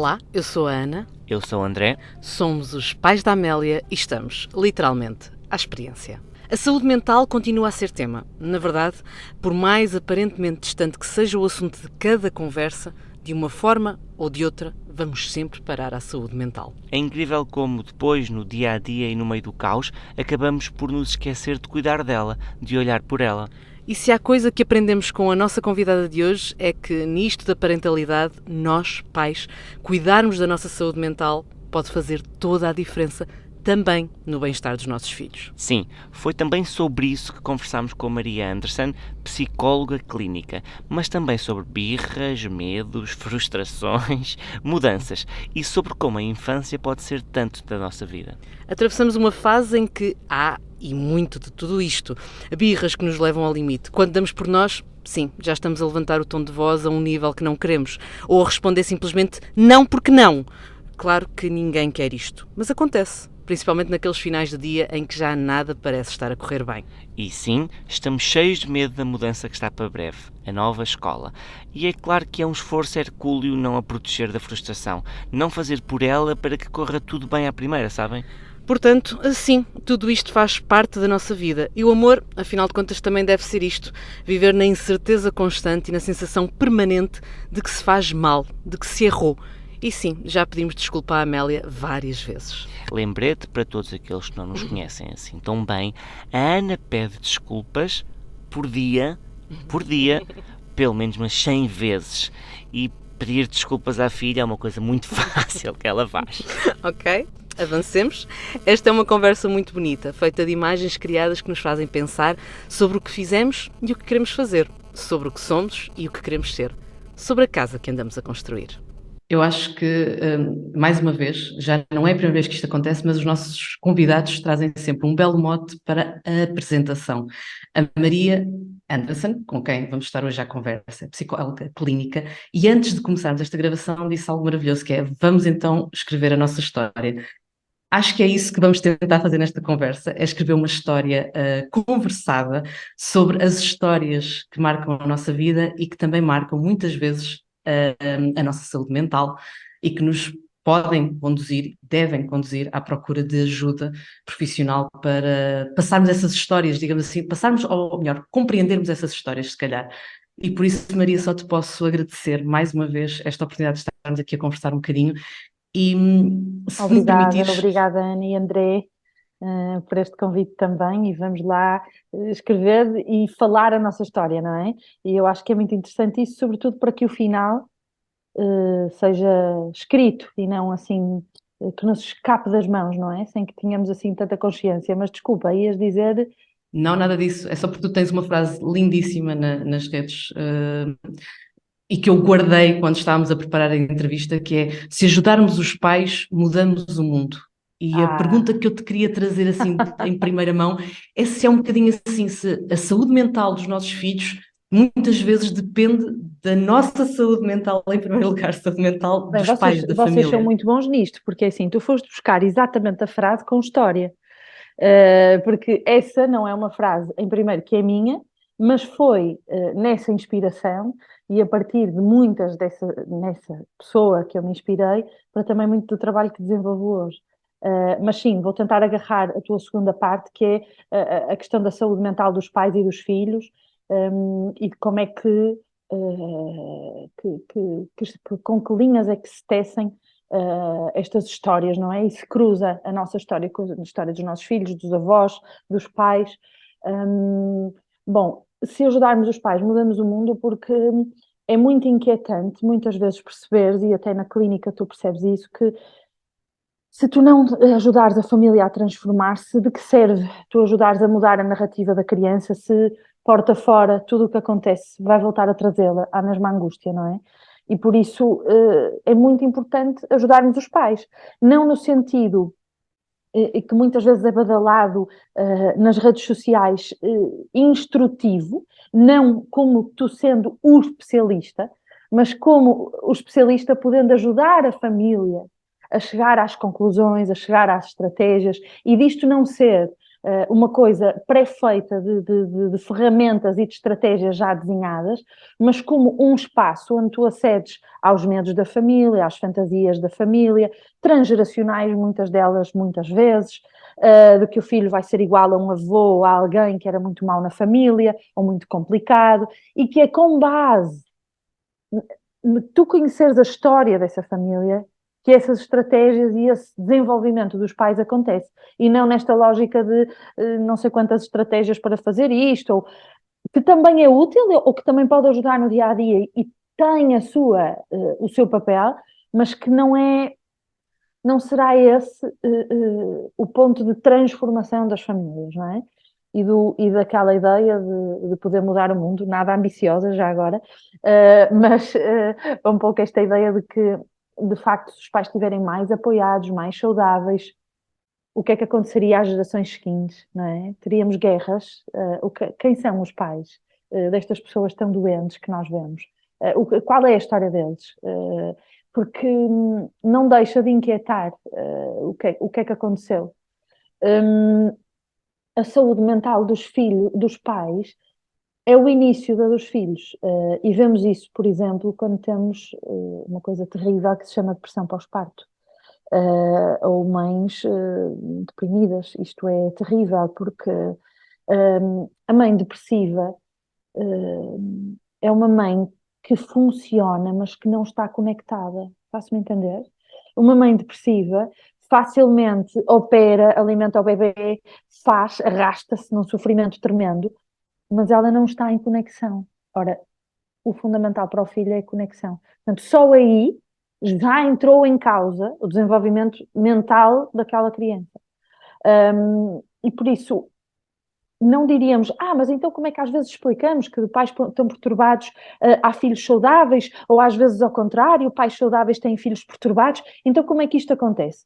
Olá, eu sou a Ana, Eu sou o André. somos os pais da Amélia e estamos, literalmente, à experiência. A saúde mental continua a ser tema. Na verdade, por mais aparentemente distante que seja o assunto de cada conversa, de uma forma ou de outra, vamos sempre parar à saúde mental. É incrível como depois, no dia a dia e no meio do caos, acabamos por nos esquecer de cuidar dela, de olhar por ela. E se há coisa que aprendemos com a nossa convidada de hoje é que nisto da parentalidade, nós, pais, cuidarmos da nossa saúde mental pode fazer toda a diferença também no bem-estar dos nossos filhos. Sim, foi também sobre isso que conversámos com a Maria Anderson, psicóloga clínica, mas também sobre birras, medos, frustrações, mudanças e sobre como a infância pode ser tanto da nossa vida. Atravessamos uma fase em que há, e muito de tudo isto, birras que nos levam ao limite. Quando damos por nós, sim, já estamos a levantar o tom de voz a um nível que não queremos, ou a responder simplesmente não porque não. Claro que ninguém quer isto, mas acontece, principalmente naqueles finais de dia em que já nada parece estar a correr bem. E sim, estamos cheios de medo da mudança que está para breve, a nova escola. E é claro que é um esforço hercúleo não a proteger da frustração, não fazer por ela para que corra tudo bem à primeira, sabem? Portanto, sim, tudo isto faz parte da nossa vida. E o amor, afinal de contas, também deve ser isto. Viver na incerteza constante e na sensação permanente de que se faz mal, de que se errou. E sim, já pedimos desculpa à Amélia várias vezes. Lembrete para todos aqueles que não nos conhecem assim tão bem, a Ana pede desculpas por dia, pelo menos umas 100 vezes. E pedir desculpas à filha é uma coisa muito fácil que ela faz. Ok? Avancemos. Esta é uma conversa muito bonita, feita de imagens criadas que nos fazem pensar sobre o que fizemos e o que queremos fazer, sobre o que somos e o que queremos ser, sobre a casa que andamos a construir. Eu acho que, mais uma vez, já não é a primeira vez que isto acontece, mas os nossos convidados trazem sempre um belo mote para a apresentação. A Maria Anderson, com quem vamos estar hoje à conversa, é psicóloga clínica, e antes de começarmos esta gravação disse algo maravilhoso, que é: vamos então escrever a nossa história. Acho que é isso que vamos tentar fazer nesta conversa, é escrever uma história conversada sobre as histórias que marcam a nossa vida e que também marcam muitas vezes a nossa saúde mental e que nos podem conduzir, devem conduzir à procura de ajuda profissional para passarmos essas histórias, digamos assim, passarmos, ou melhor, compreendermos essas histórias, se calhar. E por isso, Maria, só te posso agradecer mais uma vez esta oportunidade de estarmos aqui a conversar um bocadinho e, se me Obrigada, permitires... obrigada Ana e André por este convite também e vamos lá escrever e falar a nossa história, não é? E eu acho que é muito interessante isso, sobretudo para que o final seja escrito e não assim que nos escape das mãos, não é? Sem que tenhamos assim tanta consciência. Mas desculpa, ias dizer... Não, nada disso. É só porque tu tens uma frase lindíssima nas redes e que eu guardei quando estávamos a preparar a entrevista, que é: se ajudarmos os pais, mudamos o mundo. E a Ah, pergunta que eu te queria trazer assim em primeira mão é se é um bocadinho assim, se a saúde mental dos nossos filhos muitas vezes depende da nossa saúde mental, em primeiro lugar, saúde mental bem, dos pais, da vocês são família. muito bons nisto, porque é assim, tu foste buscar exatamente a frase com história. Porque essa não é uma frase, em primeiro, que é minha, mas foi nessa inspiração e a partir de nessa pessoa que eu me inspirei, para também muito do trabalho que desenvolvo hoje. Mas sim, vou tentar agarrar a tua segunda parte, que é a questão da saúde mental dos pais e dos filhos, e de como é com que linhas é que se tecem estas histórias, não é? E se cruza a nossa história com a história dos nossos filhos, dos avós, dos pais. Bom, se ajudarmos os pais, mudamos o mundo, porque é muito inquietante muitas vezes perceberes, e até na clínica tu percebes isso, que se tu não ajudares a família a transformar-se, de que serve tu ajudares a mudar a narrativa da criança se porta fora tudo o que acontece vai voltar a trazê-la à mesma angústia, não é? E por isso é muito importante ajudarmos os pais, não no sentido que muitas vezes é badalado nas redes sociais, instrutivo, não como tu sendo o especialista, mas como o especialista podendo ajudar a família a chegar às conclusões, a chegar às estratégias, e disto não ser uma coisa pré-feita de ferramentas e de estratégias já desenhadas, mas como um espaço onde tu acedes aos medos da família, às fantasias da família, transgeracionais, muitas delas, muitas vezes, de que o filho vai ser igual a um avô ou a alguém que era muito mau na família, ou muito complicado, e que é com base tu conheceres a história dessa família, que essas estratégias e esse desenvolvimento dos pais acontece. E não nesta lógica de não sei quantas estratégias para fazer isto, ou que também é útil, ou que também pode ajudar no dia a dia e tem o seu papel, mas que não será esse o ponto de transformação das famílias, não é? E daquela ideia de poder mudar o mundo, nada ambiciosa já agora, mas um pouco esta ideia de que, de facto, se os pais estiverem mais apoiados, mais saudáveis, o que é que aconteceria às gerações seguintes, não é? Teríamos guerras, quem são os pais destas pessoas tão doentes que nós vemos? Qual é a história deles? Porque não deixa de inquietar o que é que aconteceu. A saúde mental dos filhos, dos pais, é o início da dos filhos. E vemos isso, por exemplo, quando temos uma coisa terrível que se chama depressão pós-parto. Ou mães deprimidas. Isto é terrível, porque a mãe depressiva é uma mãe que funciona, mas que não está conectada. Faço-me entender? Uma mãe depressiva facilmente opera, alimenta o bebê, arrasta-se num sofrimento tremendo, mas ela não está em conexão. Ora, o fundamental para o filho é a conexão. Portanto, só aí já entrou em causa o desenvolvimento mental daquela criança. E por isso, não diríamos, mas então como é que às vezes explicamos que pais estão perturbados, há filhos saudáveis, ou às vezes ao contrário, pais saudáveis têm filhos perturbados, então como é que isto acontece?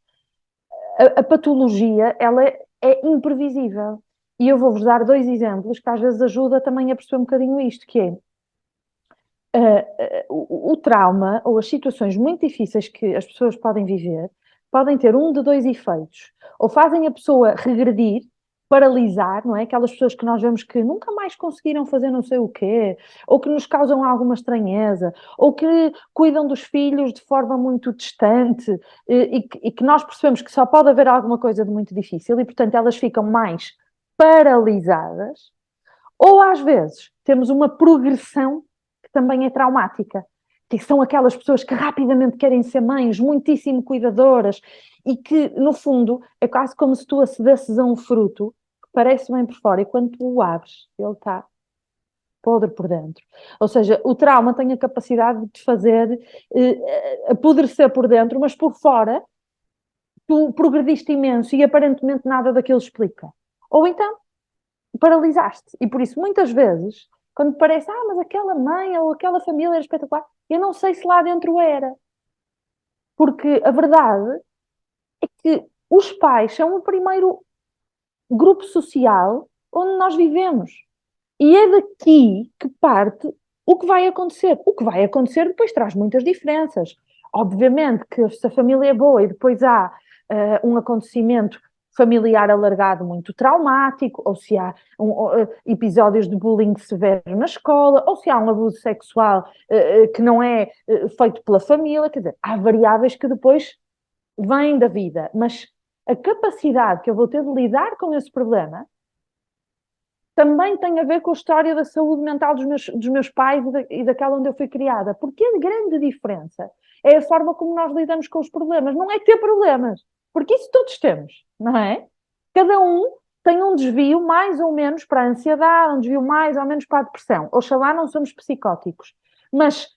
A patologia, ela é imprevisível. E eu vou-vos dar 2 exemplos que às vezes ajuda também a perceber um bocadinho isto, que é o trauma ou as situações muito difíceis que as pessoas podem viver podem ter um de 2 efeitos. Ou fazem a pessoa regredir, paralisar, não é? Aquelas pessoas que nós vemos que nunca mais conseguiram fazer não sei o quê, ou que nos causam alguma estranheza, ou que cuidam dos filhos de forma muito distante, e que nós percebemos que só pode haver alguma coisa de muito difícil, e portanto elas ficam mais paralisadas, ou às vezes temos uma progressão que também é traumática, que são aquelas pessoas que rapidamente querem ser mães, muitíssimo cuidadoras, e que, no fundo, é quase como se tu acedesses a um fruto que parece bem por fora, e quando tu o abres, ele está podre por dentro. Ou seja, o trauma tem a capacidade de te fazer apodrecer por dentro, mas por fora tu progrediste imenso e aparentemente nada daquilo explica. Ou então paralisaste. E por isso, muitas vezes, quando parece, mas aquela mãe ou aquela família era espetacular, eu não sei se lá dentro era. Porque a verdade é que os pais são o primeiro grupo social onde nós vivemos. E é daqui que parte o que vai acontecer. O que vai acontecer depois traz muitas diferenças. Obviamente que se a família é boa e depois há um acontecimento familiar alargado muito traumático, ou se há episódios de bullying severo na escola, ou se há um abuso sexual que não é feito pela família, quer dizer, há variáveis que depois vêm da vida, mas a capacidade que eu vou ter de lidar com esse problema também tem a ver com a história da saúde mental dos meus pais e daquela onde eu fui criada, porque a grande diferença é a forma como nós lidamos com os problemas, não é ter problemas, porque isso todos temos, não é? Cada um tem um desvio mais ou menos para a ansiedade, um desvio mais ou menos para a depressão. Oxalá não somos psicóticos, mas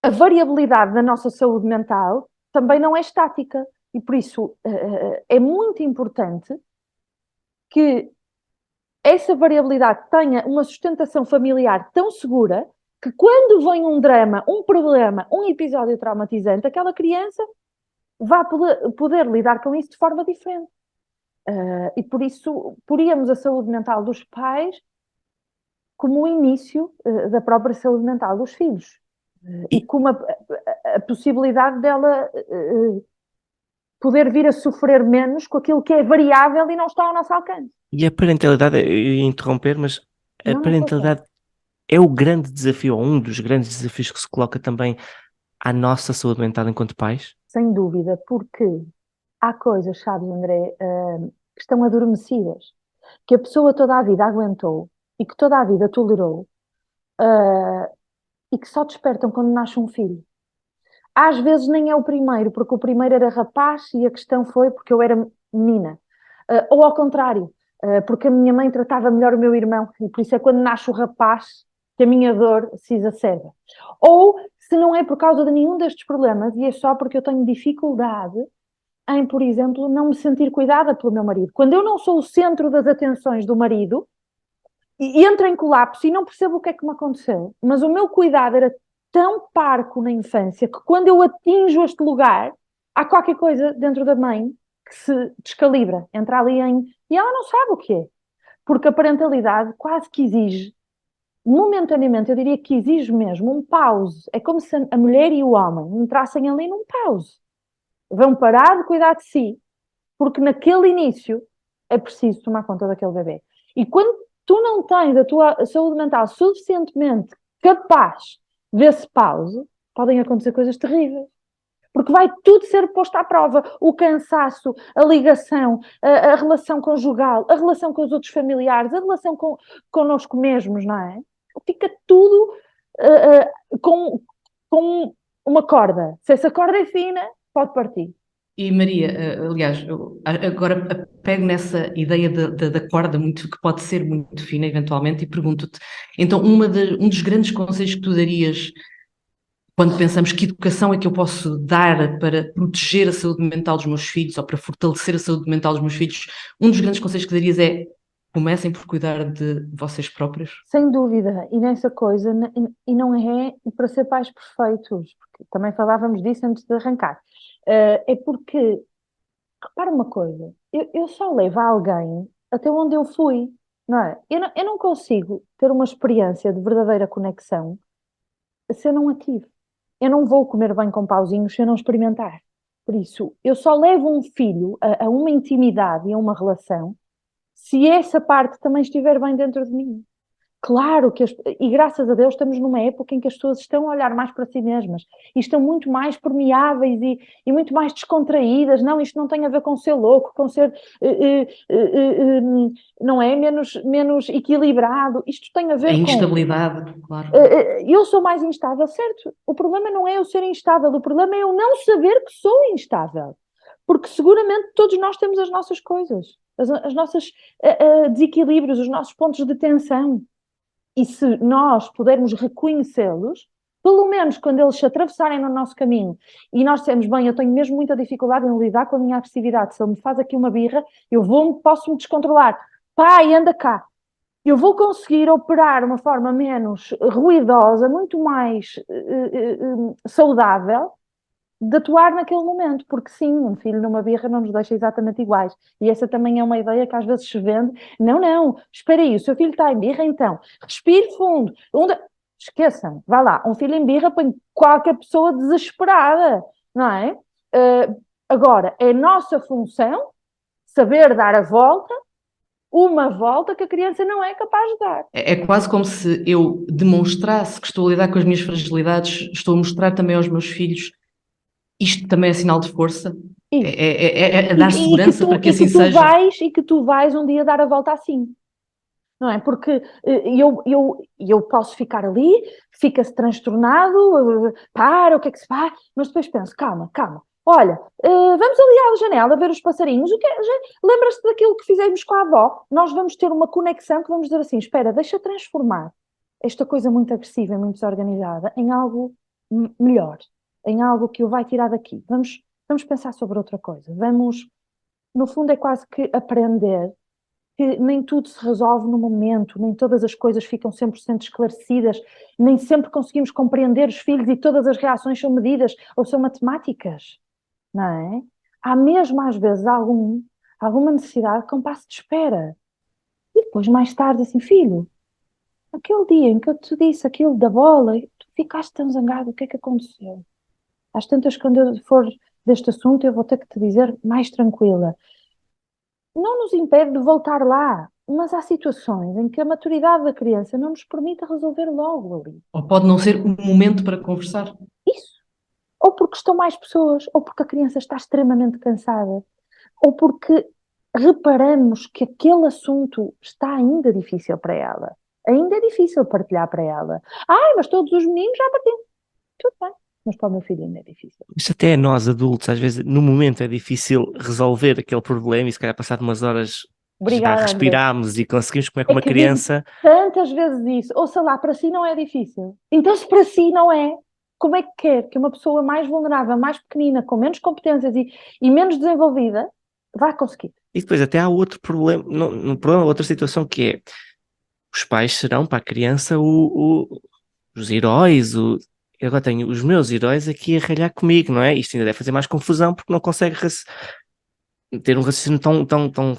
a variabilidade da nossa saúde mental também não é estática, e por isso é muito importante que essa variabilidade tenha uma sustentação familiar tão segura que quando vem um drama, um problema, um episódio traumatizante, aquela criança vai poder lidar com isso de forma diferente. E por isso, poríamos a saúde mental dos pais como o início da própria saúde mental dos filhos. E como a possibilidade dela poder vir a sofrer menos com aquilo que é variável e não está ao nosso alcance. E a parentalidade, eu ia interromper, mas a Não, força. parentalidade é o grande desafio, ou um dos grandes desafios que se coloca também à nossa saúde mental enquanto pais? Sem dúvida, porque há coisas, sabes, André, que estão adormecidas, que a pessoa toda a vida aguentou e que toda a vida tolerou, ah, e que só despertam quando nasce um filho. Às vezes nem é o primeiro, porque o primeiro era rapaz e a questão foi porque eu era menina. Ou ao contrário, porque a minha mãe tratava melhor o meu irmão e por isso é quando nasce o rapaz que a minha dor se exacerba. Ou se não é por causa de nenhum destes problemas e é só porque eu tenho dificuldade em, por exemplo, não me sentir cuidada pelo meu marido. Quando eu não sou o centro das atenções do marido, e entro em colapso e não percebo o que é que me aconteceu, mas o meu cuidado era tão parco na infância que quando eu atinjo este lugar, há qualquer coisa dentro da mãe que se descalibra, entra ali em... E ela não sabe o que é, porque a parentalidade quase que exige, momentaneamente, eu diria que exige mesmo um pause. É como se a mulher e o homem entrassem ali num pause. Vão parar de cuidar de si, porque naquele início é preciso tomar conta daquele bebê. E quando tu não tens a tua saúde mental suficientemente capaz desse pause, podem acontecer coisas terríveis. Porque vai tudo ser posto à prova. O cansaço, a ligação, a relação conjugal, a relação com os outros familiares, a relação connosco mesmos, não é? Fica tudo com uma corda. Se essa corda é fina, pode partir. E Maria, aliás, eu agora pego nessa ideia da corda muito, que pode ser muito fina eventualmente e pergunto-te, então um dos grandes conselhos que tu darias quando pensamos que educação é que eu posso dar para proteger a saúde mental dos meus filhos ou para fortalecer a saúde mental dos meus filhos, um dos grandes conselhos que darias é comecem por cuidar de vocês próprios? Sem dúvida, e nessa coisa, e não é para ser pais perfeitos, porque também falávamos disso antes de arrancar. É porque, repara uma coisa, eu só levo alguém até onde eu fui, não é? Eu não consigo ter uma experiência de verdadeira conexão se eu não a tive. Eu não vou comer bem com pauzinhos se eu não experimentar. Por isso, eu só levo um filho a uma intimidade e a uma relação se essa parte também estiver bem dentro de mim. Claro que, e graças a Deus, estamos numa época em que as pessoas estão a olhar mais para si mesmas e estão muito mais permeáveis e muito mais descontraídas. Não, isto não tem a ver com ser louco, com ser, não é, menos equilibrado. Isto tem a A ver com... instabilidade, claro. Eu sou mais instável, certo? O problema não é eu ser instável, o problema é eu não saber que sou instável. Porque seguramente todos nós temos as nossas coisas, as nossas desequilíbrios, os nossos pontos de tensão. E se nós pudermos reconhecê-los, pelo menos quando eles se atravessarem no nosso caminho e nós dissemos, bem, eu tenho mesmo muita dificuldade em lidar com a minha agressividade, se ele me faz aqui uma birra, posso-me descontrolar. Pai, anda cá. Eu vou conseguir operar de uma forma menos ruidosa, muito mais saudável, de atuar naquele momento, porque sim, um filho numa birra não nos deixa exatamente iguais. E essa também é uma ideia que às vezes se vende. Não, não, espera aí, o seu filho está em birra, então, respire fundo. Esqueçam, vai lá, um filho em birra põe qualquer pessoa desesperada, não é? Agora, é nossa função saber dar a volta, uma volta que a criança não é capaz de dar. É quase como se eu demonstrasse que estou a lidar com as minhas fragilidades, estou a mostrar também aos meus filhos. Isto também é sinal de força? Isso. É dar segurança para que assim seja? E que tu vais um dia dar a volta assim. Não é? Porque eu posso ficar ali, fica-se transtornado, para, o que é que se faz? Mas depois penso, calma, calma. Olha, vamos ali à janela ver os passarinhos. Lembras-te daquilo que fizemos com a avó? Nós vamos ter uma conexão que vamos dizer assim, espera, deixa transformar esta coisa muito agressiva e muito desorganizada em algo melhor, em algo que o vai tirar daqui. Vamos pensar sobre outra coisa. No fundo é quase que aprender que nem tudo se resolve no momento, nem todas as coisas ficam 100% esclarecidas, nem sempre conseguimos compreender os filhos e todas as reações são medidas ou são matemáticas, não é? Há mesmo às vezes alguma necessidade com passo de espera. E depois mais tarde assim, filho, aquele dia em que eu te disse aquilo da bola, tu ficaste tão zangado, o que é que aconteceu? Às tantas, quando eu for deste assunto, eu vou ter que te dizer mais tranquila. Não nos impede de voltar lá, mas há situações em que a maturidade da criança não nos permite resolver logo ali. Ou pode não ser um momento para conversar. Isso. Ou porque estão mais pessoas, ou porque a criança está extremamente cansada, ou porque reparamos que aquele assunto está ainda difícil para ela. Ainda é difícil partilhar para ela. Ai, mas todos os meninos já partilham. Tudo bem, mas para o meu filho ainda é difícil. Isto até a nós adultos, às vezes, no momento é difícil resolver aquele problema e se calhar passado umas horas já Obrigada, André. respiramos e conseguimos, como é que É uma que digo criança... tantas vezes isso. Ou sei lá, para si não é difícil. Então, se para si não é, como é que quer que uma pessoa mais vulnerável, mais pequenina, com menos competências e menos desenvolvida, vá conseguir? E depois até há outro problema, problema, outra situação que é, os pais serão para a criança os heróis, eu agora tenho os meus heróis aqui a ralhar comigo, não é? Isto ainda deve fazer mais confusão porque não consegue ter um raciocínio tão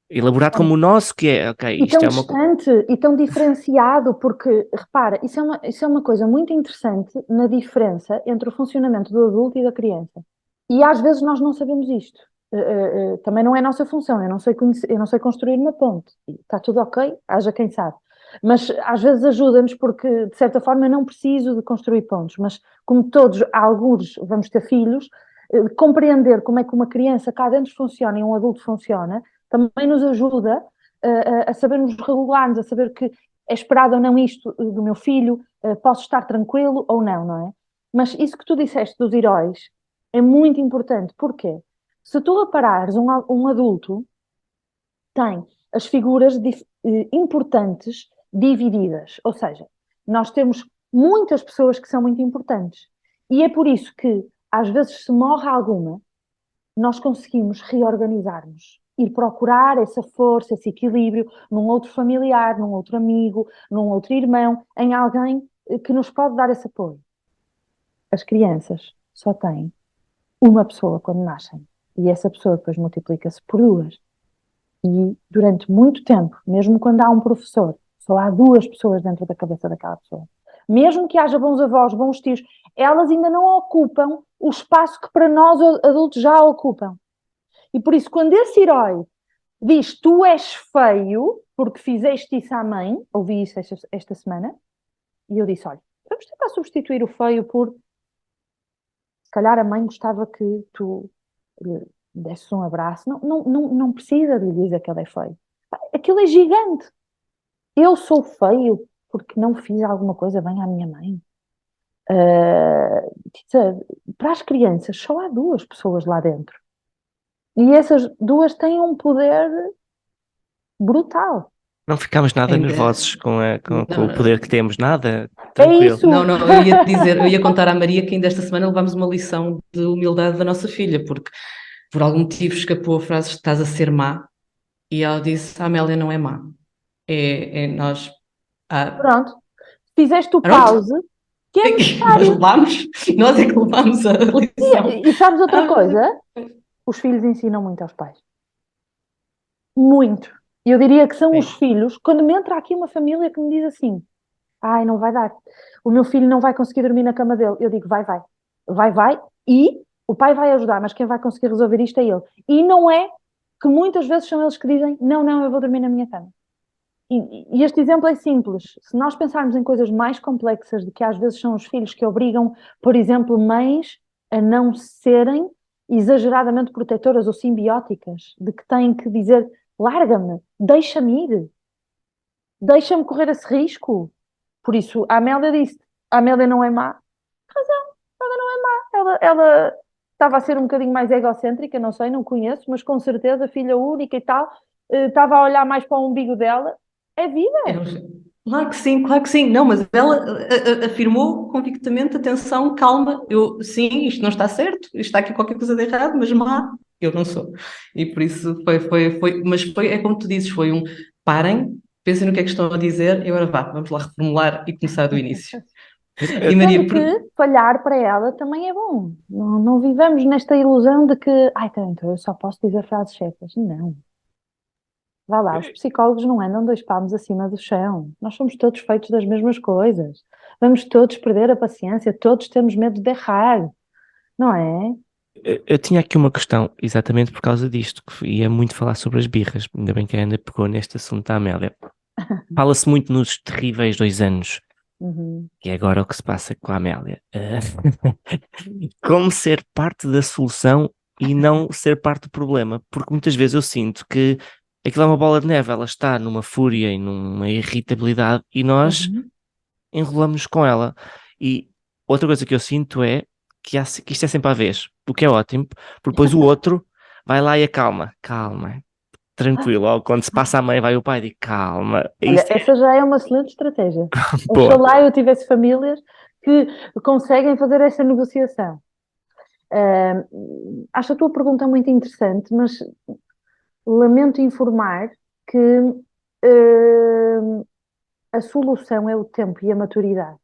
elaborado como o nosso, que é, ok, E isto tão é uma... distante e tão diferenciado, porque, repara, isso é uma coisa muito interessante na diferença entre o funcionamento do adulto e da criança. E às vezes nós não sabemos isto. Também não é nossa função, eu não sei construir uma ponte. E está tudo ok, haja quem sabe. Mas às vezes ajuda-nos porque, de certa forma, eu não preciso de construir pontes. Mas como todos, alguns vamos ter filhos, compreender como é que uma criança cá dentro funciona e um adulto funciona, também nos ajuda a sabermos regular-nos, a saber que é esperado ou não isto do meu filho, posso estar tranquilo ou não, não é? Mas isso que tu disseste dos heróis é muito importante. Porquê? Se tu reparares, um adulto tem as figuras importantes divididas, ou seja, nós temos muitas pessoas que são muito importantes. E é por isso que, às vezes, se morre alguma, nós conseguimos reorganizar-nos, ir procurar essa força, esse equilíbrio num outro familiar, num outro amigo, num outro irmão, em alguém que nos pode dar esse apoio. As crianças só têm uma pessoa quando nascem e essa pessoa depois multiplica-se por duas. E durante muito tempo, mesmo quando há um professor, só há duas pessoas dentro da cabeça daquela pessoa. Mesmo que haja bons avós, bons tios, elas ainda não ocupam o espaço que para nós adultos já ocupam. E por isso, quando esse herói diz tu és feio porque fizeste isso à mãe, ouvi isso esta semana, e eu disse: olha, vamos tentar substituir o feio por se calhar a mãe gostava que tu lhe desses um abraço. Não, não, não, não precisa de lhe dizer que ele é feio. Aquilo é gigante. Eu sou feio porque não fiz alguma coisa bem à minha mãe. Para as crianças, só há duas pessoas lá dentro. E essas duas têm um poder brutal. Não ficamos nada Ainda. nervosos com Não, o poder que temos, nada, É tranquilo. isso. não, não, eu ia dizer, eu ia contar à Maria que ainda esta semana levámos uma lição de humildade da nossa filha, porque por algum motivo escapou a frase estás a ser má, e ela disse a Amélia não é má. É nós. Ah, Pronto. Fizeste o pronto, pause que é nós necessário. levámos, nós é que levámos a lição. E sabes outra Ah, coisa? Os filhos ensinam muito aos pais. Muito. Eu diria que são os sim. filhos, quando me entra aqui uma família que me diz assim: ai, não vai dar, o meu filho não vai conseguir dormir na cama dele. Eu digo: vai, vai, vai, vai, e o pai vai ajudar, mas quem vai conseguir resolver isto é ele. E não é que muitas vezes são eles que dizem: não, não, eu vou dormir na minha cama. E este exemplo é simples. Se nós pensarmos em coisas mais complexas, de que às vezes são os filhos que obrigam, por exemplo, mães a não serem exageradamente protetoras ou simbióticas, de que têm que dizer: larga-me, deixa-me ir, deixa-me correr esse risco. Por isso, a Amélia disse: a Amélia não é má. Razão, ela não é má. Ela estava a ser um bocadinho mais egocêntrica, não sei, não conheço, mas com certeza, filha única e tal, estava a olhar mais para o umbigo dela. É vida. Claro que sim, claro que sim. Não, mas ela afirmou convictamente, atenção, calma, eu sim, isto não está certo, isto está aqui qualquer coisa de errado, mas má, eu não sou. E por isso mas foi, é como tu dizes, foi um parem, pensem no que é que estão a dizer e agora vá, vamos lá reformular e começar do início. E Sendo Maria, que falhar para ela também é bom. Não, não vivamos nesta ilusão de que, ai, então eu só posso dizer frases secas. Não. Vá lá, os psicólogos não andam dois palmos acima do chão. Nós somos todos feitos das mesmas coisas. Vamos todos perder a paciência, todos temos medo de errar, não é? Eu tinha aqui uma questão, exatamente por causa disto, que ia muito falar sobre as birras. Ainda bem que a Ana pegou neste assunto da Amélia. Fala-se muito nos terríveis 2 anos, Uhum. que é agora o que se passa com a Amélia. Como ser parte da solução e não ser parte do problema? Porque muitas vezes eu sinto que aquilo é uma bola de neve, ela está numa fúria e numa irritabilidade e nós Uhum. enrolamos com ela. E outra coisa que eu sinto é que isto é sempre à vez, o que é ótimo, porque depois o outro vai lá e acalma, calma, tranquilo. Ou quando se passa a mãe, vai o pai e diz calma. Olha, Isto é essa já é uma excelente estratégia. boa. Oxalá eu tivesse famílias que conseguem fazer essa negociação. Acho a tua pergunta muito interessante, mas lamento informar que a solução é o tempo e a maturidade.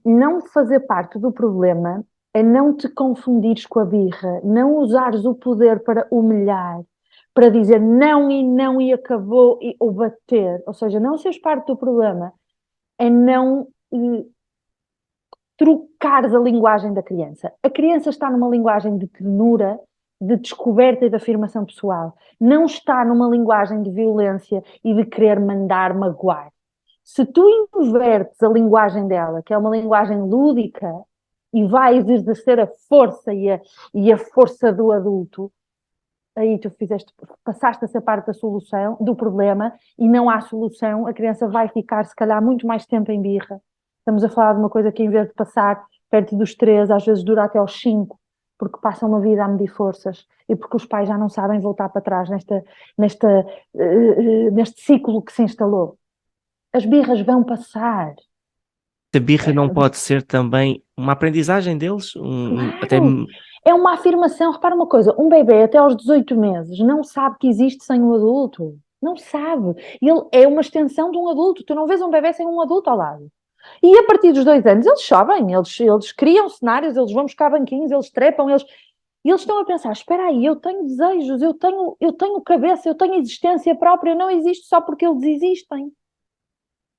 Não fazer parte do problema é não te confundires com a birra, não usares o poder para humilhar, para dizer não e acabou ou bater. Ou seja, não seres parte do problema é não trocares a linguagem da criança. A criança está numa linguagem de ternura, de descoberta e de afirmação pessoal. Não está numa linguagem de violência e de querer mandar, magoar. Se tu invertes a linguagem dela, que é uma linguagem lúdica, e vais exercer a força e a força do adulto, aí tu passaste a ser parte da solução, do problema, e não há solução, a criança vai ficar, se calhar, muito mais tempo em birra. Estamos a falar de uma coisa que, em vez de passar perto dos 3, às vezes dura até aos 5, porque passam uma vida a medir forças e porque os pais já não sabem voltar para trás neste ciclo que se instalou. As birras vão passar. A birra não pode ser também uma aprendizagem deles, até Claro, é uma afirmação. Repara uma coisa: um bebê até aos 18 meses não sabe que existe sem um adulto. Não sabe. Ele é uma extensão de um adulto. Tu não vês um bebê sem um adulto ao lado. E a partir dos 2 anos eles sobem, eles criam cenários, eles vão buscar banquinhos, eles trepam, e eles estão a pensar: espera aí, eu tenho desejos, eu tenho cabeça, eu tenho existência própria, eu não existo só porque eles existem.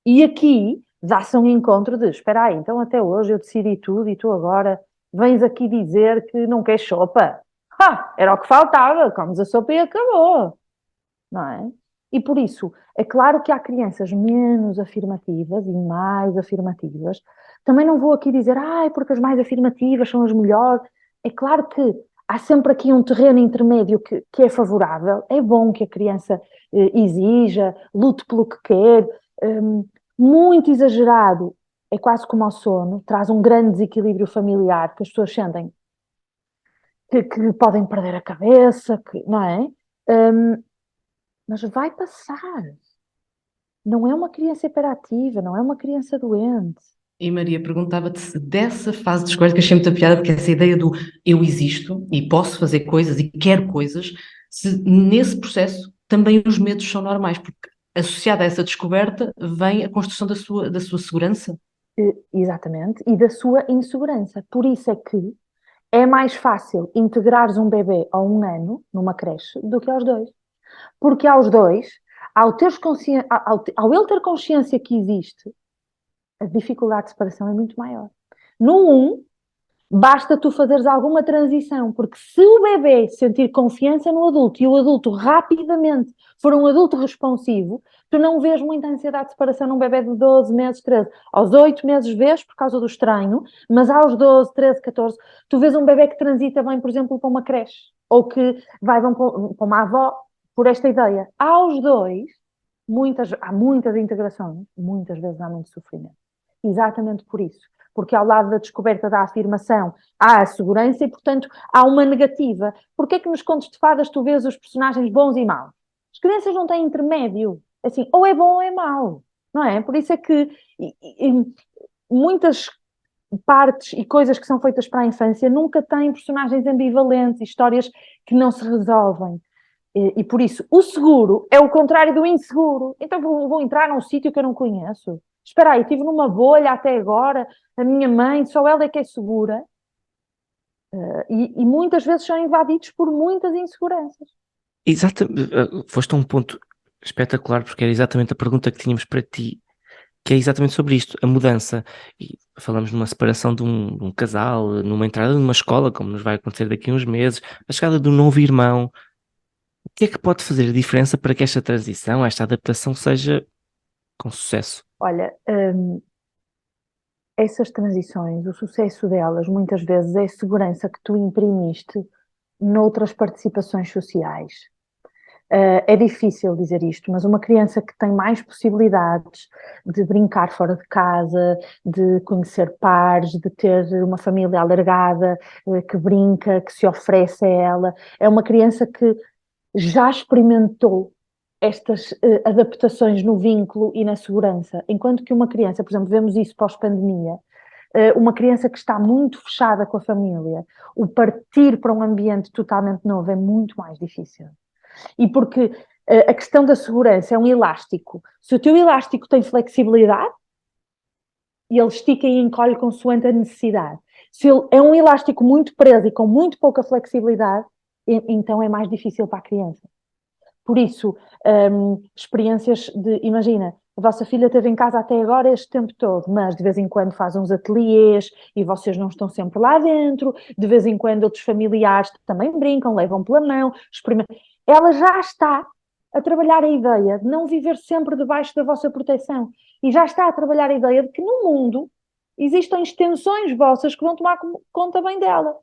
E aqui dá-se um encontro de: espera aí, então até hoje eu decidi tudo e tu agora vens aqui dizer que não queres sopa. Era o que faltava, comes a sopa e acabou, não é? E por isso, é claro que há crianças menos afirmativas e mais afirmativas. Também não vou aqui dizer, porque as mais afirmativas são as melhores. É claro que há sempre aqui um terreno intermédio que é favorável. É bom que a criança exija, lute pelo que quer. Muito exagerado é quase como ao sono, traz um grande desequilíbrio familiar, que as pessoas sentem que podem perder a cabeça, não é? Mas vai passar. Não é uma criança hiperativa, não é uma criança doente. E Maria perguntava-te se dessa fase de escolha, que achei muita piada, porque essa ideia do eu existo e posso fazer coisas e quero coisas, se nesse processo também os medos são normais, porque associada a essa descoberta vem a construção da sua segurança. Exatamente, e da sua insegurança. Por isso é que é mais fácil integrares um bebê a 1 ano numa creche do que aos 2. Porque aos 2, ao ele ter consciência que existe, a dificuldade de separação é muito maior. No 1, basta tu fazeres alguma transição, porque se o bebê sentir confiança no adulto e o adulto rapidamente for um adulto responsivo, tu não vês muita ansiedade de separação num bebê de 12 meses, 13. Aos 8 meses vês por causa do estranho, mas aos 12, 13, 14, tu vês um bebê que transita bem, por exemplo, para uma creche, ou que vão para uma avó, por esta ideia. Aos 2, há muitas integrações, muitas vezes há muito sofrimento. Exatamente por isso. Porque ao lado da descoberta da afirmação há a segurança e, portanto, há uma negativa. Porquê é que nos contos de fadas tu vês os personagens bons e maus? As crianças não têm intermédio. Assim, ou é bom ou é mau. Não é? Por isso é que muitas partes e coisas que são feitas para a infância nunca têm personagens ambivalentes, histórias que não se resolvem. E por isso, o seguro é o contrário do inseguro. Então vou entrar num sítio que eu não conheço. Espera aí, estive numa bolha até agora, a minha mãe, só ela é que é segura. E muitas vezes são invadidos por muitas inseguranças. Exatamente, foste a um ponto espetacular, porque era exatamente a pergunta que tínhamos para ti, que é exatamente sobre isto, a mudança. E falamos numa separação de um casal, numa entrada numa escola, como nos vai acontecer daqui a uns meses, a chegada de um novo irmão. O que é que pode fazer a diferença para que esta transição, esta adaptação seja com sucesso? Olha, essas transições, o sucesso delas, muitas vezes é a segurança que tu imprimiste noutras participações sociais. É difícil dizer isto, mas uma criança que tem mais possibilidades de brincar fora de casa, de conhecer pares, de ter uma família alargada, que brinca, que se oferece a ela, é uma criança que já experimentou estas adaptações no vínculo e na segurança. Enquanto que uma criança, por exemplo, vemos isso pós-pandemia, uma criança que está muito fechada com a família, o partir para um ambiente totalmente novo é muito mais difícil. E porque a questão da segurança é um elástico. Se o teu elástico tem flexibilidade, ele estica e encolhe consoante a necessidade. Se ele é um elástico muito preso e com muito pouca flexibilidade, então é mais difícil para a criança. Por isso, experiências de, imagina, a vossa filha esteve em casa até agora este tempo todo, mas de vez em quando faz uns ateliês e vocês não estão sempre lá dentro, de vez em quando outros familiares também brincam, levam pela mão, experimentam. Ela já está a trabalhar a ideia de não viver sempre debaixo da vossa proteção e já está a trabalhar a ideia de que no mundo existem extensões vossas que vão tomar conta bem dela.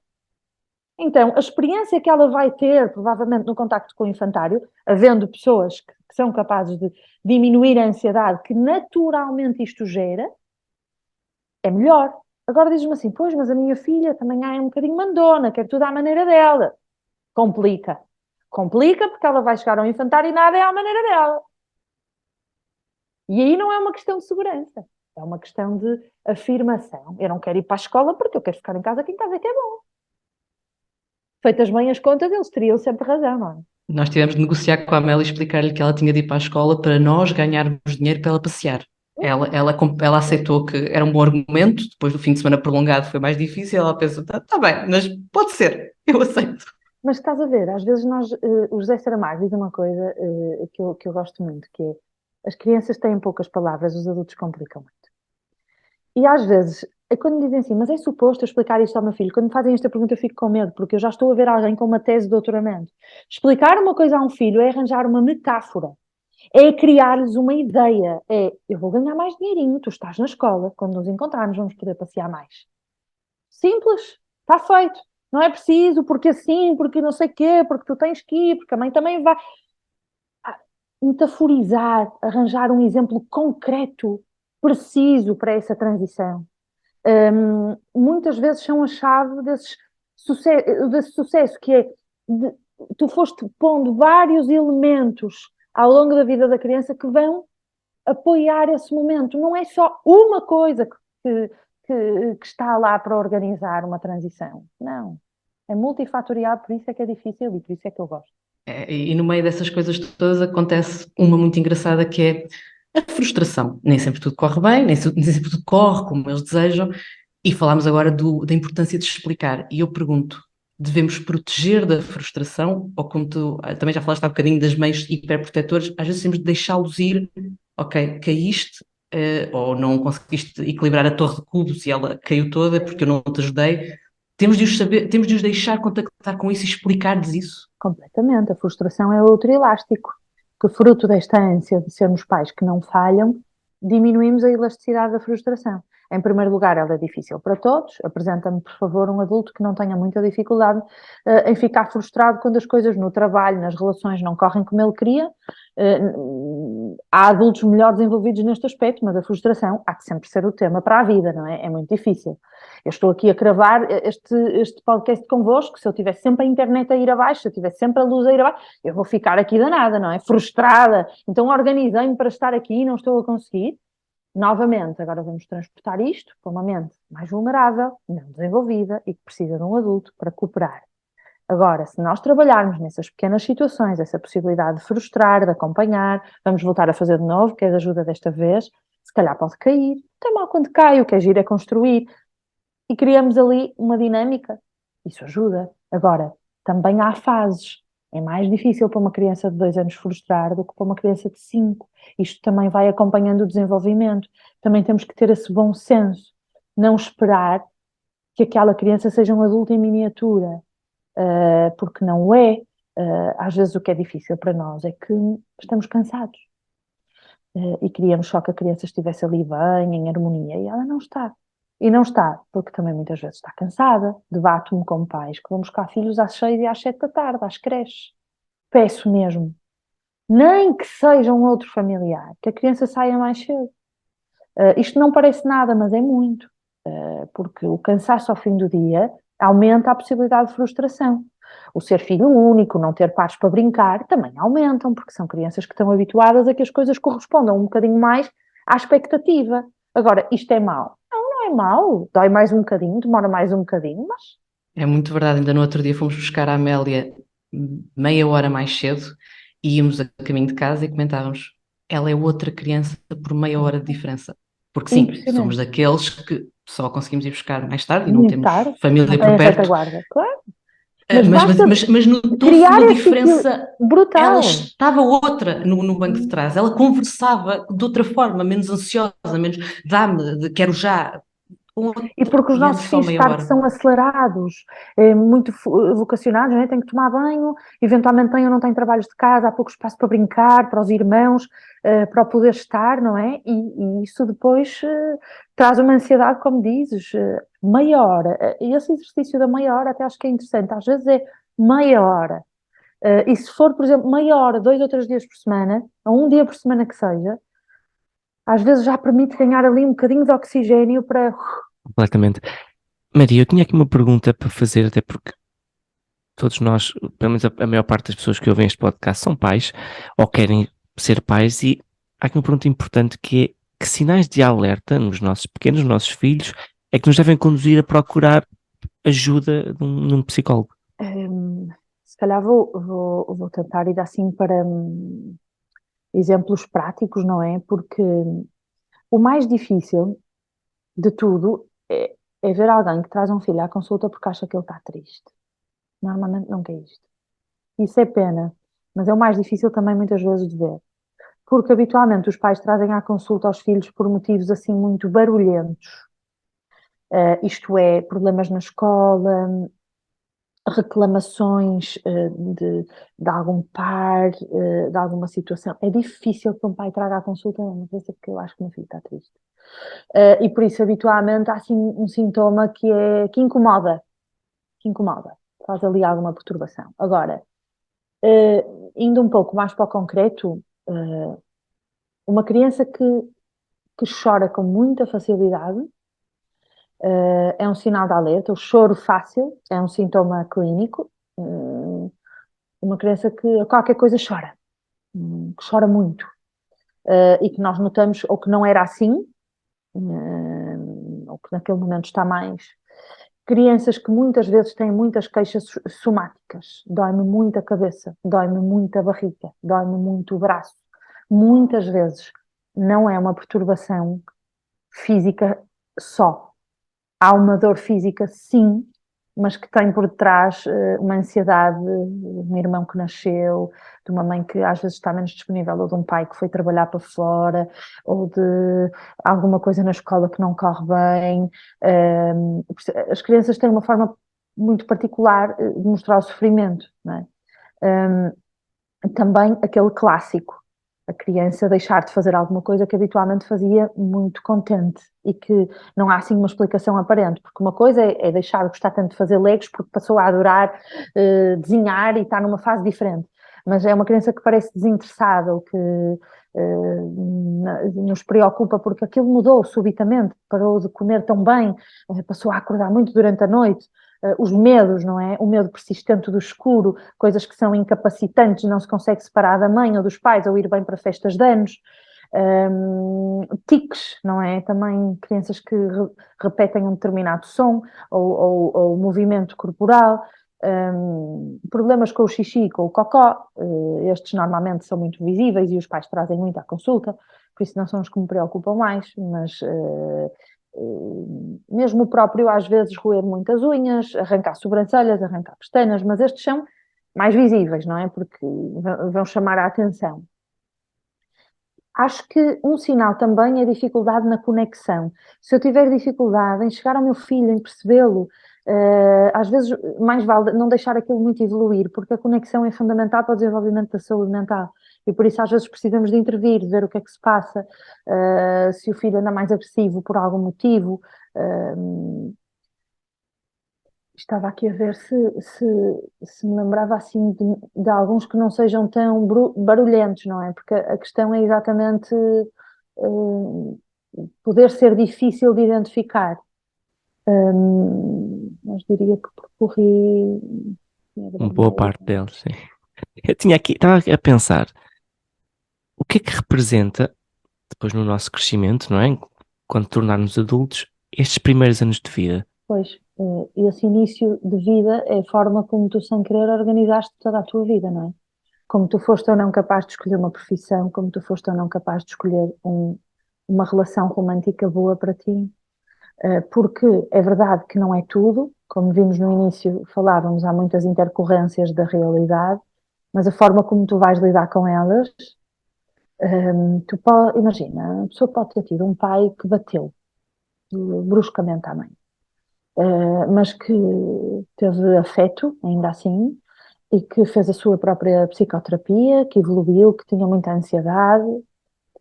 Então, a experiência que ela vai ter, provavelmente, no contacto com o infantário, havendo pessoas que são capazes de diminuir a ansiedade que naturalmente isto gera, é melhor. Agora diz-me assim, pois, mas a minha filha também é um bocadinho mandona, quer tudo à maneira dela. Complica. Complica porque ela vai chegar ao infantário e nada é à maneira dela. E aí não é uma questão de segurança, é uma questão de afirmação. Eu não quero ir para a escola porque eu quero ficar em casa, que em casa é que é bom. Feitas bem as contas, eles teriam sempre razão, não é? Nós tivemos de negociar com a Amélia e explicar-lhe que ela tinha de ir para a escola para nós ganharmos dinheiro para ela passear. Ela aceitou que era um bom argumento, depois do fim de semana prolongado foi mais difícil, ela pensou, tá bem, mas pode ser, eu aceito. Mas estás a ver, às vezes nós, o José Saramago diz uma coisa que eu gosto muito, que é, as crianças têm poucas palavras, os adultos complicam muito. E às vezes, quando me dizem assim, mas é suposto eu explicar isto ao meu filho, quando me fazem esta pergunta eu fico com medo, porque eu já estou a ver alguém com uma tese de doutoramento. Explicar uma coisa a um filho é arranjar uma metáfora, é criar-lhes uma ideia, é, eu vou ganhar mais dinheirinho, tu estás na escola, quando nos encontrarmos vamos poder passear mais. Simples, está feito. Não é preciso, porque assim, porque não sei o quê, porque tu tens que ir, porque a mãe também vai. Metaforizar, arranjar um exemplo concreto, preciso para essa transição. Muitas vezes são a chave desse sucesso, que é, tu foste pondo vários elementos ao longo da vida da criança que vão apoiar esse momento. Não é só uma coisa que está lá para organizar uma transição. Não. É multifatorial, por isso é que é difícil e por isso é que eu gosto. E no meio dessas coisas todas acontece uma muito engraçada que é a frustração. Nem sempre tudo corre bem, nem sempre tudo corre como eles desejam. E falámos agora da importância de explicar. E eu pergunto, devemos proteger da frustração? Ou como tu também já falaste há um bocadinho das mães hiperprotetoras, às vezes temos de deixá-los ir, ok, caíste, ou não conseguiste equilibrar a torre de cubos e ela caiu toda porque eu não te ajudei. Temos de os saber, temos de os deixar contactar com isso e explicar-lhes isso. Completamente. A frustração é outro elástico, que fruto desta ânsia de sermos pais que não falham, diminuímos a elasticidade da frustração. Em primeiro lugar, ela é difícil para todos. Apresenta-me, por favor, um adulto que não tenha muita dificuldade em ficar frustrado quando as coisas no trabalho, nas relações não correm como ele queria. Há adultos melhor desenvolvidos neste aspecto, mas a frustração há que sempre ser o tema para a vida, não é? É muito difícil. Eu estou aqui a cravar este podcast convosco, se eu tivesse sempre a internet a ir abaixo, se eu tivesse sempre a luz a ir abaixo, eu vou ficar aqui danada, não é? Frustrada. Então organizei-me para estar aqui e não estou a conseguir. Novamente, agora vamos transportar isto para uma mente mais vulnerável, não desenvolvida e que precisa de um adulto para cooperar. Agora, se nós trabalharmos nessas pequenas situações, essa possibilidade de frustrar, de acompanhar, vamos voltar a fazer de novo, queres ajuda desta vez, se calhar pode cair, não tem mal quando cai, o que é giro é construir, e criamos ali uma dinâmica, isso ajuda. Agora, também há fases. É mais difícil para uma criança de 2 anos frustrar do que para uma criança de 5. Isto também vai acompanhando o desenvolvimento. Também temos que ter esse bom senso. não esperar que aquela criança seja um adulto em miniatura, porque não o é. Às vezes o que é difícil para nós é que estamos cansados, e queríamos só que a criança estivesse ali bem, em harmonia, e ela não está. E não está, porque também muitas vezes está cansada. Debato-me com pais que vão buscar filhos às 6 e às 7 da tarde, às creches. Peço mesmo, nem que seja um outro familiar, que a criança saia mais cedo. Isto não parece nada, mas é muito, porque o cansaço ao fim do dia aumenta a possibilidade de frustração. O ser filho único, não ter pares para brincar, também aumentam, porque são crianças que estão habituadas a que as coisas correspondam um bocadinho mais à expectativa. Agora, isto é mau? Não, não é mau. Dói mais um bocadinho, demora mais um bocadinho, mas É muito verdade. Ainda no outro dia fomos buscar a Amélia meia hora mais cedo e íamos a caminho de casa e comentávamos: ela é outra criança por meia hora de diferença. Porque é sim, somos impressionante. daqueles que só conseguimos ir buscar mais tarde e não Muito temos tarde, não família por tem a perto. retaguarda, claro. Mas Mas, basta mas notou-se criar uma esse equilíbrio diferença. Ela brutal. estava outra no banco de trás, ela conversava de outra forma, menos ansiosa, menos dá-me, quero já, outra, E porque os e antes nossos só filhos, de meia tarde, hora. são acelerados, muito vocacionados, né? Têm que tomar banho, eventualmente têm ou não têm trabalhos de casa, há pouco espaço para brincar, para os irmãos, para o poder estar, não é? E isso depois traz uma ansiedade, como dizes, meia hora. E esse exercício da meia hora até acho que é interessante. Às vezes é meia hora. E se for, por exemplo, meia hora, 2 ou 3 dias por semana, ou um dia por semana que seja, às vezes já permite ganhar ali um bocadinho de oxigênio para. Completamente. Maria, eu tinha aqui uma pergunta para fazer, até porque todos nós, pelo menos a maior parte das pessoas que ouvem este podcast são pais ou querem ser pais, e há aqui uma pergunta importante que é: que sinais de alerta nos nossos pequenos, nos nossos filhos, é que nos devem conduzir a procurar ajuda de um psicólogo? Se calhar vou tentar ir assim para exemplos práticos, não é? Porque o mais difícil de tudo é ver alguém que traz um filho à consulta porque acha que ele está triste. Normalmente não quer isto. Isso é pena, mas é o mais difícil também muitas vezes de ver. Porque habitualmente os pais trazem à consulta aos filhos por motivos assim muito barulhentos. Isto é, problemas na escola, reclamações de algum par, de alguma situação. É difícil que um pai traga à consulta uma coisa porque eu acho que o meu filho está triste. E por isso, habitualmente, há assim um sintoma que incomoda, faz ali alguma perturbação. Agora, indo um pouco mais para o concreto, uma criança que chora com muita facilidade, é um sinal de alerta. O choro fácil é um sintoma clínico. Uma criança que a qualquer coisa chora, que chora muito, e que nós notamos ou que não era assim, ou que naquele momento está mais. Crianças que muitas vezes têm muitas queixas somáticas. Dói-me muito a cabeça, dói-me muito a barriga, dói-me muito o braço. Muitas vezes não é uma perturbação física só. Há uma dor física, sim, mas que tem por detrás uma ansiedade de um irmão que nasceu, de uma mãe que às vezes está menos disponível, ou de um pai que foi trabalhar para fora, ou de alguma coisa na escola que não corre bem. As crianças têm uma forma muito particular de mostrar o sofrimento, não é? Também aquele clássico, a criança deixar de fazer alguma coisa que habitualmente fazia muito contente e que não há assim uma explicação aparente, porque uma coisa é deixar de gostar tanto de fazer legos porque passou a adorar desenhar e está numa fase diferente, mas é uma criança que parece desinteressada ou que nos preocupa porque aquilo mudou subitamente, parou de comer tão bem, passou a acordar muito durante a noite. Os medos, não é? O medo persistente do escuro, coisas que são incapacitantes, não se consegue separar da mãe ou dos pais, ou ir bem para festas de anos. Tiques, não é? Também crianças que repetem um determinado som ou movimento corporal. Problemas com o xixi e com o cocó, estes normalmente são muito visíveis e os pais trazem muito à consulta, por isso não são os que me preocupam mais, mas mesmo o próprio, às vezes, roer muitas unhas, arrancar sobrancelhas, arrancar pestanas, mas estes são mais visíveis, não é? Porque vão chamar a atenção. Acho que um sinal também é dificuldade na conexão. Se eu tiver dificuldade em chegar ao meu filho, em percebê-lo, às vezes mais vale não deixar aquilo muito evoluir, porque a conexão é fundamental para o desenvolvimento da saúde mental. E por isso às vezes precisamos de intervir, de ver o que é que se passa, se o filho anda mais agressivo por algum motivo. Estava aqui a ver se me lembrava assim de alguns que não sejam tão barulhentos, não é? Porque a questão é exatamente poder ser difícil de identificar. Mas diria que percorri a Uma grande boa maioria. parte deles, sim. Eu tinha aqui, estava a pensar, o que é que representa, depois no nosso crescimento, não é? Quando tornarmos adultos, estes primeiros anos de vida? Pois, esse início de vida é a forma como tu, sem querer, organizaste toda a tua vida, não é? Como tu foste ou não capaz de escolher uma profissão, como tu foste ou não capaz de escolher uma relação romântica boa para ti. Porque é verdade que não é tudo, como vimos no início, falávamos, há muitas intercorrências da realidade, mas a forma como tu vais lidar com elas, imagina, a pessoa pode ter tido um pai que bateu bruscamente à mãe, mas que teve afeto, ainda assim, e que fez a sua própria psicoterapia, que evoluiu, que tinha muita ansiedade,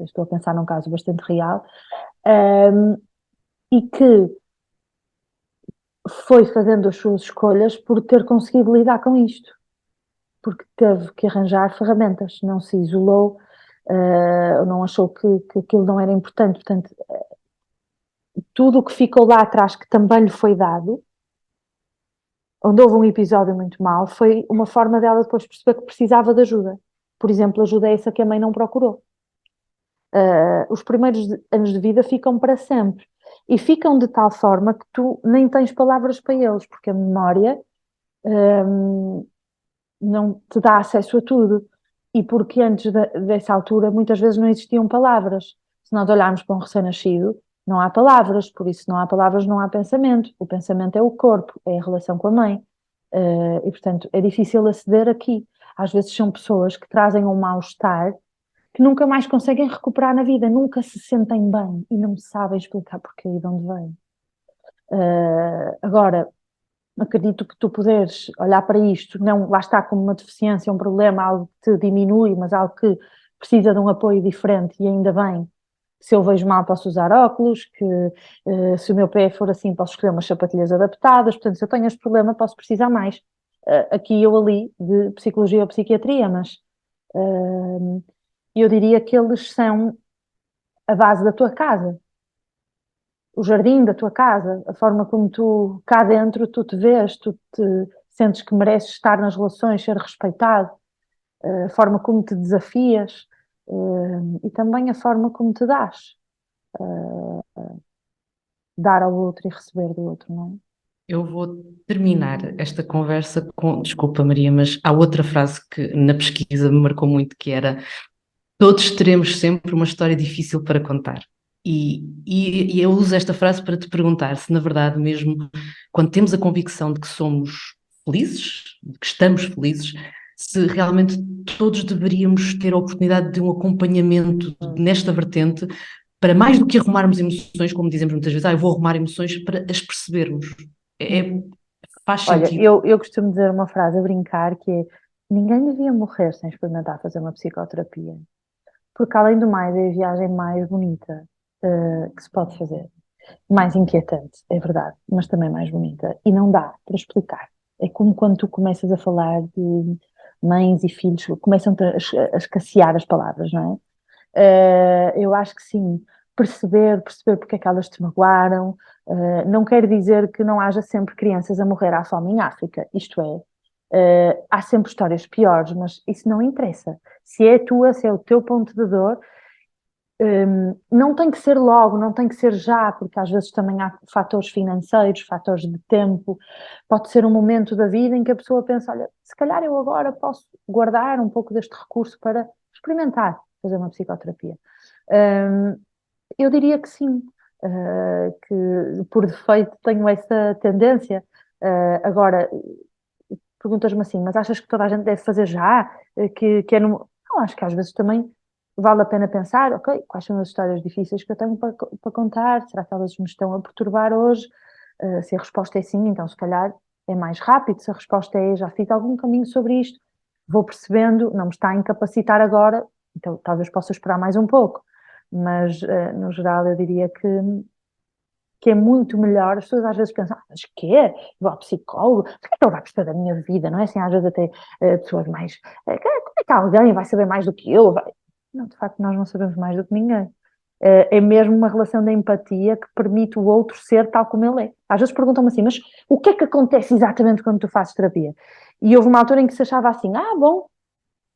estou a pensar num caso bastante real, e que foi fazendo as suas escolhas por ter conseguido lidar com isto, porque teve que arranjar ferramentas, não se isolou, não achou que aquilo não era importante. Portanto, tudo o que ficou lá atrás, que também lhe foi dado, onde houve um episódio muito mau, foi uma forma dela depois perceber que precisava de ajuda. Por exemplo, ajuda essa que a mãe não procurou. Os primeiros anos de vida ficam para sempre. E ficam de tal forma que tu nem tens palavras para eles, porque a memória não te dá acesso a tudo. E porque antes dessa altura muitas vezes não existiam palavras. Se nós olharmos para um recém-nascido, não há palavras, por isso não há palavras, não há pensamento. O pensamento é o corpo, é a relação com a mãe. E portanto é difícil aceder aqui. Às vezes são pessoas que trazem um mal-estar que nunca mais conseguem recuperar na vida, nunca se sentem bem e não sabem explicar porquê e de onde vem. Agora, acredito que tu poderes olhar para isto, não lá está como uma deficiência, um problema, algo que te diminui, mas algo que precisa de um apoio diferente e ainda bem. Se eu vejo mal, posso usar óculos, que se o meu pé for assim, posso escolher umas sapatilhas adaptadas. Portanto, se eu tenho este problema, posso precisar mais. Aqui ou ali, de psicologia ou psiquiatria, mas eu diria que eles são a base da tua casa, o jardim da tua casa, a forma como tu, cá dentro, tu te vês, tu te sentes que mereces estar nas relações, ser respeitado, a forma como te desafias, e também a forma como te dás, dar ao outro e receber do outro, não é? Eu vou terminar esta conversa com, desculpa Maria, mas há outra frase que na pesquisa me marcou muito, que era: todos teremos sempre uma história difícil para contar. E eu uso esta frase para te perguntar se, na verdade, mesmo quando temos a convicção de que somos felizes, de que estamos felizes, se realmente todos deveríamos ter a oportunidade de um acompanhamento nesta vertente, para mais do que arrumarmos emoções, como dizemos muitas vezes, eu vou arrumar emoções para as percebermos. Faz Olha, sentido. eu costumo dizer uma frase a brincar que é: ninguém devia morrer sem experimentar fazer uma psicoterapia, porque além do mais é a viagem mais bonita que se pode fazer. Mais inquietante, é verdade, mas também mais bonita. E não dá para explicar. É como quando tu começas a falar de mães e filhos, começam a escassear as palavras, não é? Eu acho que sim, perceber porque é que elas te magoaram, não quer dizer que não haja sempre crianças a morrer à fome em África, isto é, há sempre histórias piores, mas isso não interessa. Se é a tua, se é o teu ponto de dor, não tem que ser logo, não tem que ser já, porque às vezes também há fatores financeiros, fatores de tempo. Pode ser um momento da vida em que a pessoa pensa: olha, se calhar eu agora posso guardar um pouco deste recurso para experimentar fazer uma psicoterapia. Eu diria que sim, que por defeito tenho essa tendência. Agora, perguntas-me assim: mas achas que toda a gente deve fazer já? Que é no... Não, acho que às vezes também vale a pena pensar, ok, quais são as histórias difíceis que eu tenho para contar? Será que elas me estão a perturbar hoje? Se a resposta é sim, então se calhar é mais rápido. Se a resposta é já fiz algum caminho sobre isto, vou percebendo, não me está a incapacitar agora, então talvez possa esperar mais um pouco. Mas, no geral, eu diria que é muito melhor. As pessoas às vezes pensam, mas quê? Vou ao psicólogo? O que é que ele vai perceber da minha vida? Não é assim, às vezes até pessoas mais... como é que alguém vai saber mais do que eu? Não, de facto, nós não sabemos mais do que ninguém. É mesmo uma relação de empatia que permite o outro ser tal como ele é. Às vezes perguntam-me assim, mas o que é que acontece exatamente quando tu fazes terapia? E houve uma altura em que se achava assim, bom,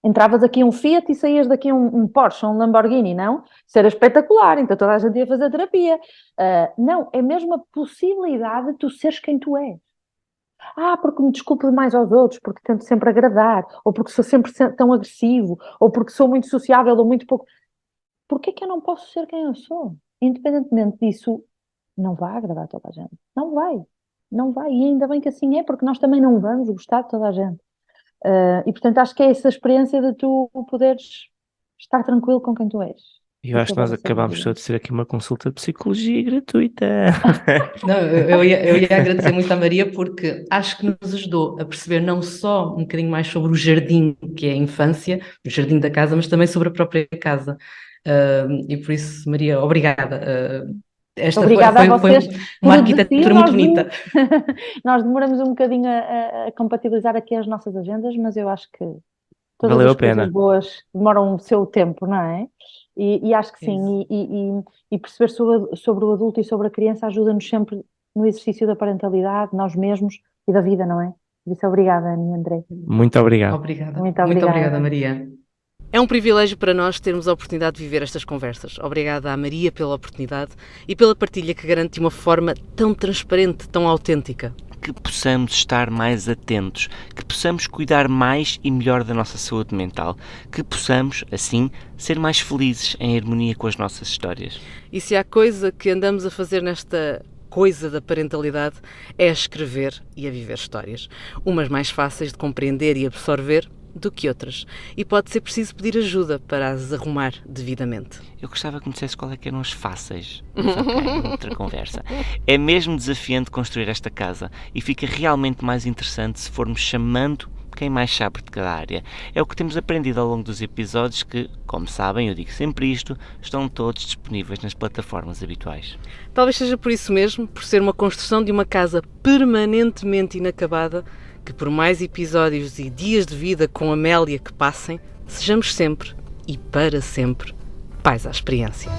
entravas aqui um Fiat e saías daqui um Porsche, um Lamborghini, não? Isso era espetacular, então toda a gente ia fazer terapia. Não, é mesmo a possibilidade de tu seres quem tu és. Porque me desculpo mais aos outros, porque tento sempre agradar, ou porque sou sempre tão agressivo, ou porque sou muito sociável ou muito pouco. Porquê que eu não posso ser quem eu sou? Independentemente disso, não vai agradar a toda a gente. Não vai. Não vai. E ainda bem que assim é, porque nós também não vamos gostar de toda a gente. E portanto acho que é essa experiência de tu poderes estar tranquilo com quem tu és. Eu acho que nós acabámos só de ser aqui uma consulta de psicologia gratuita. Não, eu ia agradecer muito à Maria, porque acho que nos ajudou a perceber não só um bocadinho mais sobre o jardim, que é a infância, o jardim da casa, mas também sobre a própria casa. E por isso, Maria, obrigada. Esta Obrigada a vocês foi uma arquitetura muito bonita. Nós demoramos um bocadinho a compatibilizar aqui as nossas agendas, mas eu acho que todas Valeu as a pena. coisas boas demoram o seu tempo, não é? E acho que sim, e perceber sobre o adulto e sobre a criança ajuda-nos sempre no exercício da parentalidade, nós mesmos e da vida, não é? Por isso, obrigada, Ana e André. Muito obrigado. Muito obrigada, Maria. É um privilégio para nós termos a oportunidade de viver estas conversas. Obrigada à Maria pela oportunidade e pela partilha que garante de uma forma tão transparente, tão autêntica. Que possamos estar mais atentos, que possamos cuidar mais e melhor da nossa saúde mental, que possamos, assim, ser mais felizes em harmonia com as nossas histórias. E se há coisa que andamos a fazer nesta coisa da parentalidade, é a escrever e a viver histórias. Umas mais fáceis de compreender e absorver do que outras. E pode ser preciso pedir ajuda para as arrumar devidamente. Eu gostava que me dissesse qual é que eram as fáceis. Mas ok, outra conversa. É mesmo desafiante construir esta casa e fica realmente mais interessante se formos chamando quem mais sabe de cada área. É o que temos aprendido ao longo dos episódios que, como sabem, eu digo sempre isto, estão todos disponíveis nas plataformas habituais. Talvez seja por isso mesmo, por ser uma construção de uma casa permanentemente inacabada, que por mais episódios e dias de vida com Amélia que passem, sejamos sempre e para sempre pais à experiência.